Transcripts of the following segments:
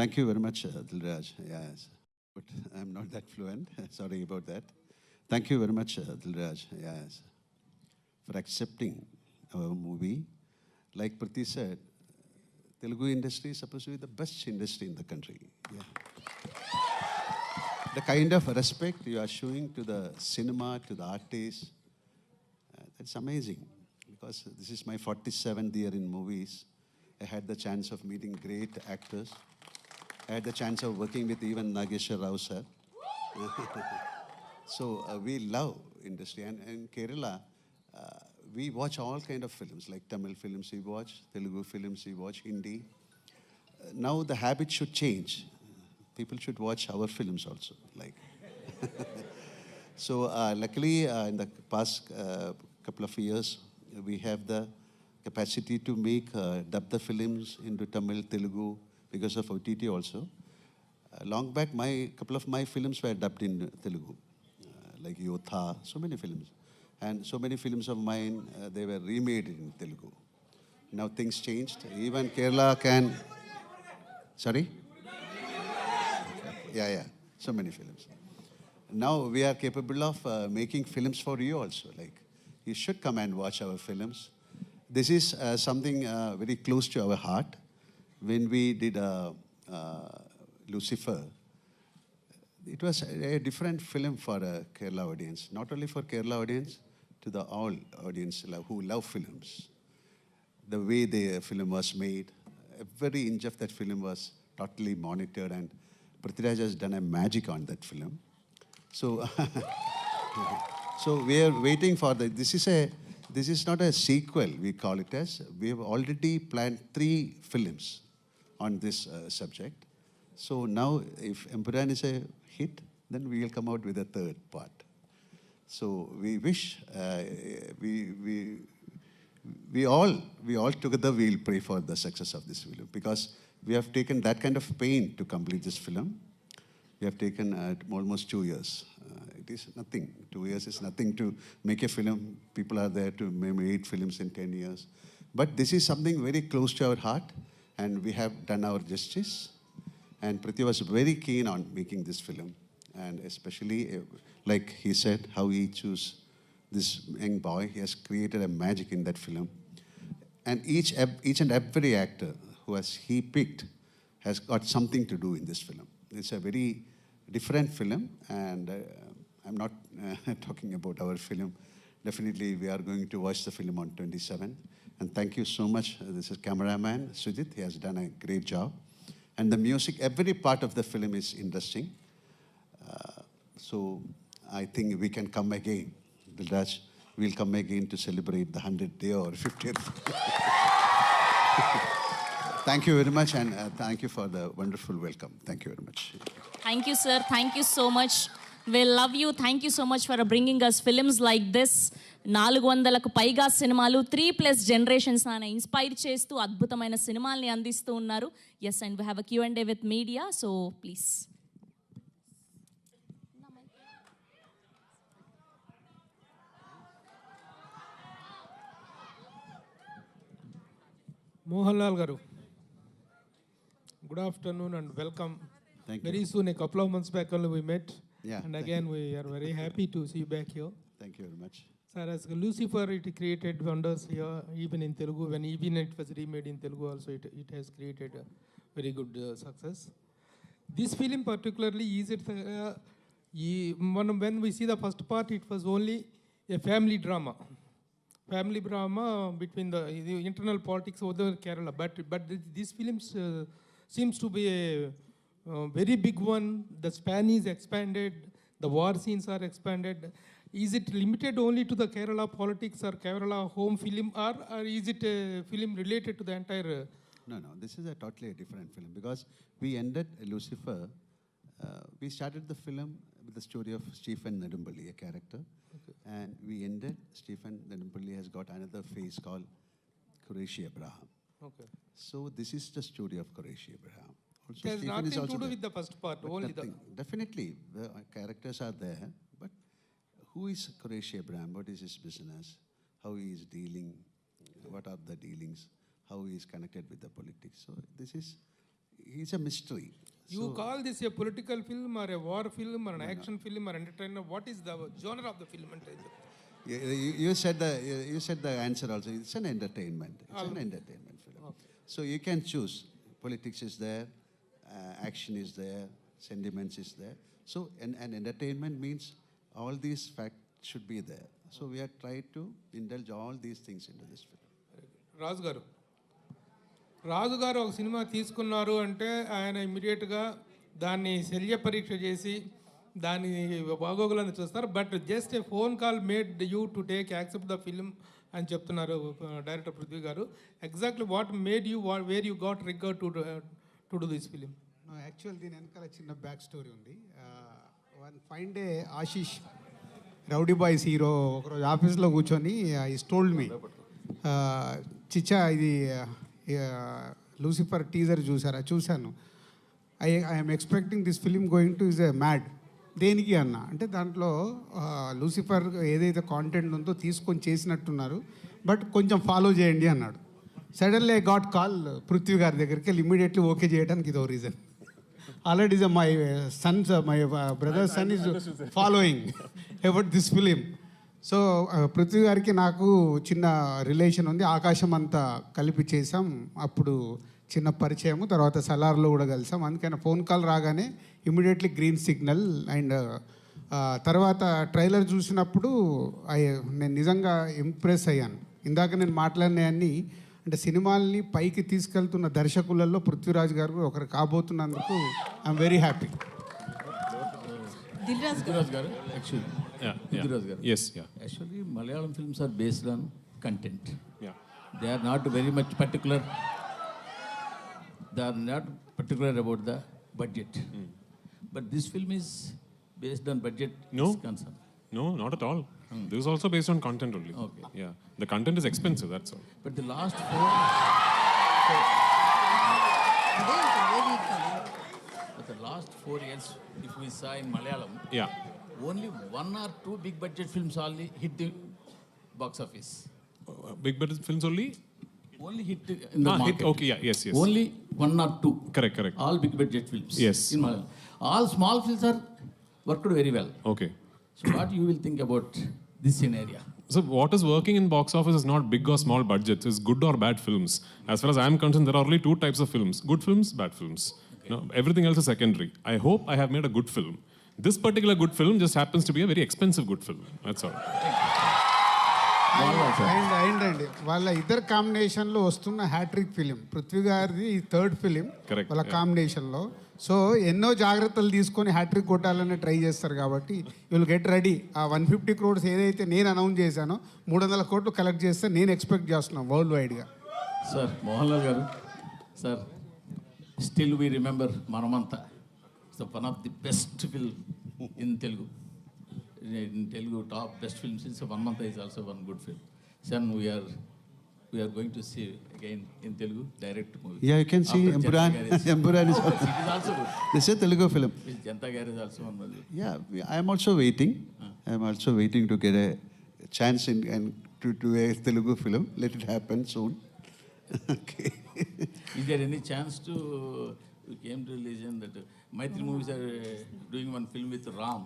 Thank you very much, Dilraj. Yes, but I'm not that fluent. Sorry about that. Thank you very much, Dilraj. Yes, for accepting our movie. Like Priti said, Telugu industry is supposed to be the best industry in the country. Yeah. The kind of respect you are showing to the cinema, to the artists, that's amazing. Because this is my 47th year in movies. I had the chance of meeting great actors. I had the chance of working with even Nageshwar Rao sir. So we love industry. And in Kerala, we watch all kind of films, like Tamil films we watch, Telugu films we watch, Hindi. Now the habit should change. People should watch our films also. Like, so luckily in the past couple of years, we have the capacity to make dub the films into Tamil, Telugu, because of OTT also. Long back, couple of my films were dubbed in Telugu, like Yotha, so many films. And so many films of mine, they were remade in Telugu. Now things changed. Even Kerala can... Sorry? Yeah. So many films. Now we are capable of making films for you also. Like, you should come and watch our films. This is something very close to our heart. When we did Lucifer, it was a different film for a Kerala audience. Not only for Kerala audience, to the all audience who love films. The way the film was made, every inch of that film was totally monitored, and Prithviraj has done a magic on that film. So, so we are waiting for the. This is not a sequel. We call it as. We have already planned 3 films on this subject. So now, if Empuraan is a hit, then we will come out with a 3rd part. So we wish we all together will pray for the success of this film, because we have taken that kind of pain to complete this film. We have taken almost 2 years. It is nothing. 2 years is nothing to make a film. People are there to make films in 10 years. But this is something very close to our heart, and we have done our justice. And Prithvi was very keen on making this film. And especially, like he said, how he chose this young boy. He has created a magic in that film. And each and every actor who he picked has got something to do in this film. It's a very different film, and I'm not talking about our film. Definitely, we are going to watch the film on 27th. And thank you so much. This is cameraman Sujit. He has done a great job. And the music, every part of the film is interesting. So I think we can come again. Dilraj, we'll come again to celebrate the 100th day or 50th. Thank you very much, and thank you for the wonderful welcome. Thank you very much. Thank you, sir. Thank you so much. We love you. Thank you so much for bringing us films like this. 400కు పైగా సినిమాలు 3+ generations Nani inspire చేస్తూ అద్భుతమైన సినిమాల్ని అందిస్తూ ఉన్నారు. Yes, and we have a Q&A with media, so please. Moahan Lal Garu, good afternoon and welcome. Thank you. Very soon, a couple of months back only we met. Yeah. And again, we are very happy to see you back here. Thank you very much. Sir, as Lucifer, it created wonders here, even in Telugu. When even it was remade in Telugu also, it has created a very good success. This film particularly is it, when we see the first part, it was only a family drama. Family drama between the internal politics of the Kerala. But this film seems to be a very big one. The span is expanded. The war scenes are expanded. Is it limited only to the Kerala politics or Kerala home film, or is it a film related to the entire? No. This is a totally different film, because we ended Lucifer. We started the film with the story of Stephen Nedumpalli, a character. Okay. And we ended, Stephen Nedumpalli has got another phase called Qureshi Abraham. Okay. So this is the story of Qureshi Abraham. Also, it has Stephen nothing is also to do there. with the first part, But only nothing. Definitely, the characters are there, but who is Qureshi Abraham? What is his business? How he is dealing? What are the dealings? How he is connected with the politics? So this is he's a mystery. You call this a political film or a war film or an action film or entertainer? What is the genre of the film? You said the answer also. It's an entertainment. It's an entertainment film. Okay. So you can choose. Politics is there, action is there, sentiments is there. So an entertainment means all these facts should be there. So we have tried to indulge all these things into this film. రాజు గారు ఒక cinema తీసుకున్నారు అంటే ఆయన ఇమ్మీడియట్గా దాన్ని శల్య పరీక్ష చేసి దాని బాగోగులను చూస్తారు. But just a phone call made you to take accept the film అని చెప్తున్నారు డైరెక్టర్ పృథ్వీ గారు. Exactly what made you where you got రిగర్ to do this film? Actual దీని వెనకాల చిన్న బ్యాక్ స్టోరీ ఉంది. One fine day Ashish rowdy boys hero ఒకరోజు ఆఫీస్లో కూర్చొని ఈస్ టోల్డ్ మీ, చిచ్చా ఇది లూసిఫర్ టీజర్ చూసారా? చూశాను. I'm expecting this film going to is a mad. దేనికి అన్న అంటే దాంట్లో లూసిఫర్ ఏదైతే కాంటెంట్ ఉందో తీసుకొని చేసినట్టున్నారు, బట్ కొంచెం ఫాలో చేయండి అన్నాడు. Suddenly I got call Prithvi గారి దగ్గరికి వెళ్ళి ఇమీడియట్లీ ఓకే చేయడానికి ఇదో reason. Already my Sons my brother sun is following about this film. So Prithvi గారికి నాకు చిన్న రిలేషన్ ఉంది. ఆకాశం అంతా కలిపి చేసాం. అప్పుడు చిన్న పరిచయము, తర్వాత సలార్లో కూడా కలిసాం. అందుకని ఫోన్ కాల్ రాగానే ఇమీడియట్లీ గ్రీన్ సిగ్నల్. అండ్ తర్వాత ట్రైలర్ చూసినప్పుడు నేను నిజంగా ఇంప్రెస్ అయ్యాను. ఇందాక నేను మాట్లాడినవన్నీ అంటే సినిమాల్ని పైకి తీసుకెళ్తున్న దర్శకులలో పృథ్వీరాజ్ గారు ఒకరు కాబోతున్నందుకు I'm very happy. Dilraj garu, actually. Yeah. Dilraj garu. Yes, yeah. Actually, Malayalam films are based on content. Yeah. They are not very much particular. They are not particular about the budget. But this film is based on budget. No. Is concerned. No, not at all. This is also based on content only. Okay. Yeah. The content is expensive, that's all. But the last four years, if we saw in Malayalam, Yeah. only one or two big budget films only hit the box office. Big budget films only? Only hit in the market. Okay, yeah, yes. Only one or two. Correct. All big budget films. Yes. In Malayalam. All small films are worked very well. Okay. So what you will think about this scenario? So what is working in box office is not big or small budgets, it's good or bad films. As far as I am concerned, there are only two types of films: good films, bad films. No, everything else is secondary. I hope I have made a good film. This particular good film just happens to be a very expensive good film. That's all. అండి వాళ్ళ ఇద్దరు కాంబినేషన్లో వస్తున్న hat trick film Prithvi గారిది third film Correct, వాళ్ళ yeah. కాంబినేషన్లో. So ఎన్నో జాగ్రత్తలు తీసుకొని హ్యాట్రిక్ కొట్టాలని ట్రై చేస్తారు కాబట్టి యూ విల్ గెట్ రెడీ. ఆ 150 crores ఏదైతే నేను అనౌన్స్ చేశానో 300 crores కలెక్ట్ చేస్తే నేను ఎక్స్పెక్ట్ చేస్తున్నాను వరల్డ్ వైడ్గా. Sir, Moahan Lal garu. Sir, still we remember Manamanta. So one of the best film in Telugu. In Telugu, top best films. So Manamanta is also one good film. Son, we are going to see again in Telugu direct movie. Yeah, you can see After Empuraan. Janatha Garage. Empuraan is It is also good. This is a Telugu film. Janatha Garage is also one movie. Yeah, I am also waiting. I am also waiting to get a chance and to do a Telugu film. Let it happen soon. Okay. Is there any chance to, we came to religion that Maitri movies are doing one film with Ram.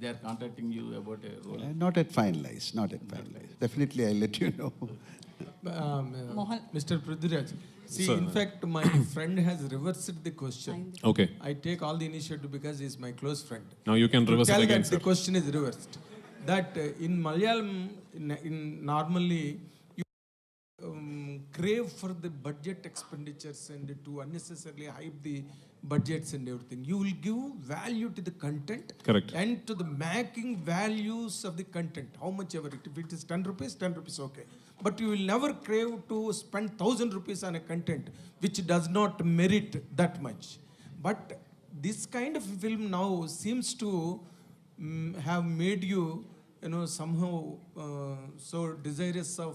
They are contacting you about a role. Not at finalized. Definitely, I'll let you know. Mr. Prithviraj, see, Sir. in fact, my friend has reversed the question. Okay. I take all the initiative because he's my close friend. Now you can To reverse it tell again, that sir. the question is reversed. That in Malayalam, in normally, you crave for the budget expenditures and to unnecessarily hype the budgets and everything. You will give value to the content. Correct. And to the making values of the content. How much ever it, if it is 10 rupees, okay. But you will never crave to spend 1,000 rupees on a content which does not merit that much. But this kind of film now seems to have made you, somehow so desirous of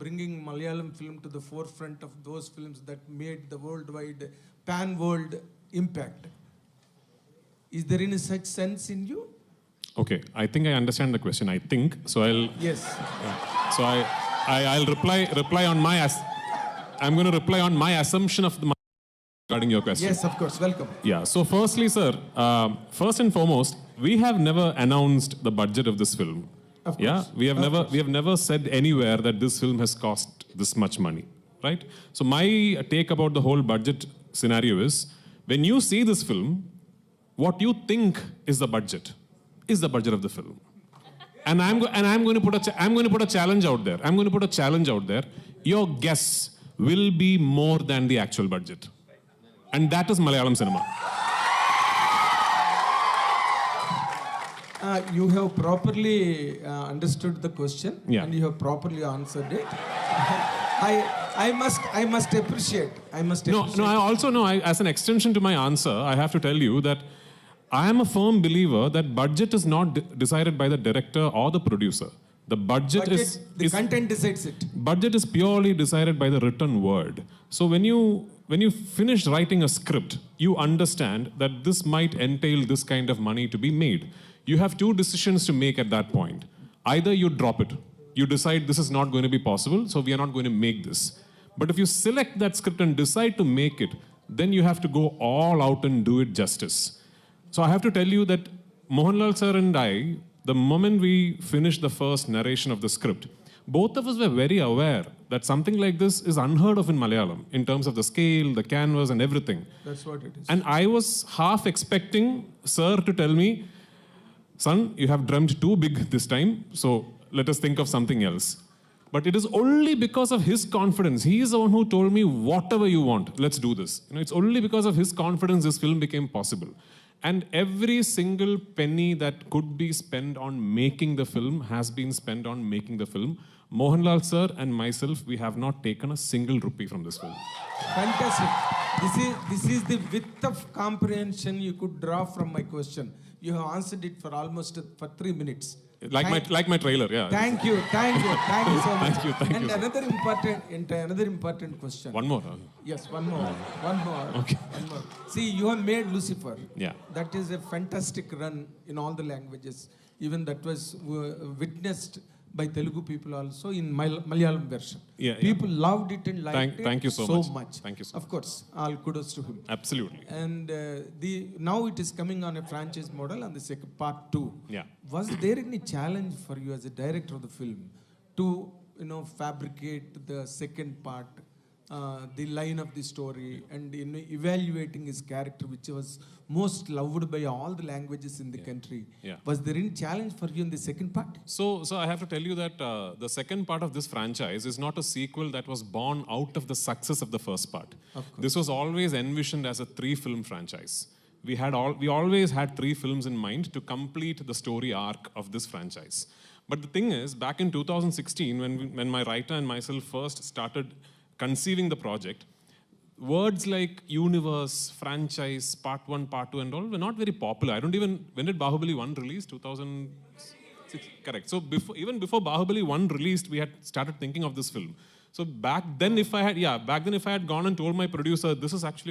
bringing Malayalam film to the forefront of those films that made the worldwide, pan-world impact. Is there any such sense in you? Okay, I think I understand the question. I think so. Yes. So I'll reply on my. I'm going to reply on my assumption of the. regarding your question. Yes, of course. Welcome. Yeah. So, firstly, sir, first and foremost, we have never announced the budget of this film. Of course. Yeah, we have never said anywhere that this film has cost this much money, right? So, my take about the whole budget scenario is, when you see this film, what you think is the budget of the film. And I'm going to put a challenge out there. Your guess will be more than the actual budget. And that is Malayalam cinema. You have properly understood the question, Yeah. and you have properly answered it. I must appreciate. No, I also know, as an extension to my answer, I have to tell you that I am a firm believer that budget is not decided by the director or the producer. The budget is content decides it. Budget is purely decided by the written word. So when you finish writing a script, you understand that this might entail this kind of money to be made. You have two decisions to make at that point. Either you drop it. You decide this is not going to be possible, so we are not going to make this. But if you select that script and decide to make it, then you have to go all out and do it justice. So I have to tell you that Mohan Lal sir and I, the moment we finished the first narration of the script, both of us were very aware that something like this is unheard of in Malayalam in terms of the scale, the canvas and everything. That's what it is. And I was half expecting sir to tell me, son, you have dreamt too big this time, so let us think of something else. But it is only because of his confidence. He is the one who told me, whatever you want, let's do this. It's only because of his confidence this film became possible. And every single penny that could be spent on making the film has been spent on making the film. Mohan Lal sir and myself, we have not taken a single rupee from this film. Fantastic. This is the width of comprehension you could draw from my question. You have answered it for almost 3 minutes. Like my trailer, yeah. Thank you so much. Thank you. And another important question. One more. Huh? Yes, one more. Okay. One more. See, you have made Lucifer. Yeah. That is a fantastic run in all the languages. Even that was witnessed by Telugu people also in Malayalam version. Yeah, People loved it and liked it thank you so much. Thank you so Of course, all kudos to him. Absolutely. And now it is coming on a franchise model on the second part 2. Yeah. Was there any challenge for you as a director of the film to fabricate the second part, the line of the story, and evaluating his character, which was most loved by all the languages in the country? Yeah. Was there any challenge for you in the second part? So I have to tell you that the second part of this franchise is not a sequel that was born out of the success of the first part. This was always envisioned as a 3-film franchise. We always had 3 films in mind to complete the story arc of this franchise. But the thing is, back in 2016, when my writer and myself first started conceiving the project, words like universe, franchise, part 1, part 2 and all were not very popular. When did Bahubali 1 release? 2006? Correct. So even before Bahubali 1 released, we had started thinking of this film. So back then if I had gone and told my producer, this is actually